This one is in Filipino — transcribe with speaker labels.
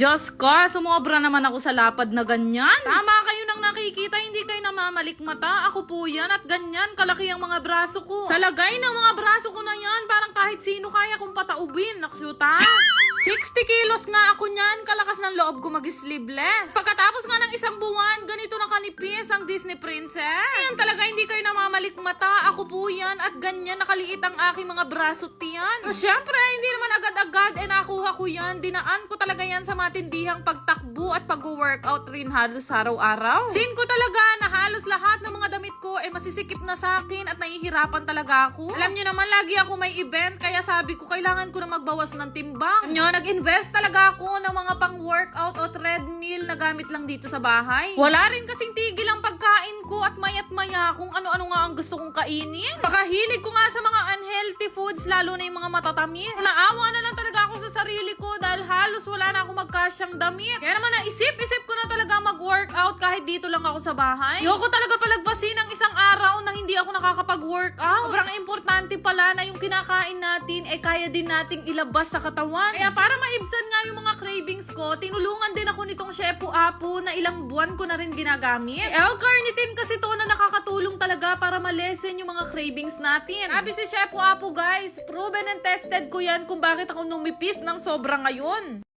Speaker 1: Diyos ko, sumobra naman ako sa lapad na ganyan. Tama kayo nang nakikita, hindi kayo namamalikmata. Ako po yan at ganyan, kalaki ang mga braso ko. Sa lagay ng mga braso ko na yan, parang kahit sino kaya kong pataubin. Naksyuta. 60 kilos nga ako niyan, kalakas ng loob ko mag-sleeveless. Pagkatapos nga ng isang buwan, ganito na kanipis ang Disney Princess. Ayan talaga, hindi kayo namamalikmata. Ako po yan at ganyan nakaliit ang aking mga braso tiyan. Siyempre, hindi naman agad-agad nakuha ko yan. Dinaan ko talaga yan sa matindihang pagtakbo at pag-workout rin halos araw-araw. Sin ko talaga na halos lahat ng mga damit ko masisikip na sa akin at nahihirapan talaga ako. Alam niyo naman, lagi ako may event, kaya sabi ko kailangan ko na magbawas ng timbang. Nag-invest talaga ako ng mga pang-workout o treadmill na gamit lang dito sa bahay. Wala rin kasing tigil ang pagkain ko at mayat maya kung ano-ano nga ang gusto kong kainin. Pakahilig ko nga sa mga unhealthy foods, lalo na yung mga matatamis. Naawa na lang talaga ako sa sarili ko dahil halos wala na akong magkasyang damit. Kaya naman naisip-isip ko na talaga mag-workout kahit dito lang ako sa bahay. Ayoko talaga palagpasin ang isang araw na hindi ako nakakapag-workout. Sobrang importante pala na yung kinakain natin kaya din nating ilabas sa katawan. Kaya para maibsan nga yung mga cravings ko, tinulungan din ako nitong Shepu Apu na ilang buwan ko na rin ginagamit. L-carnitine kasi to na nakakatulong talaga para malesen yung mga cravings natin. Sabi si Shepu Apu guys, proven and tested ko yan kung bakit ako numipis ng sobra ngayon.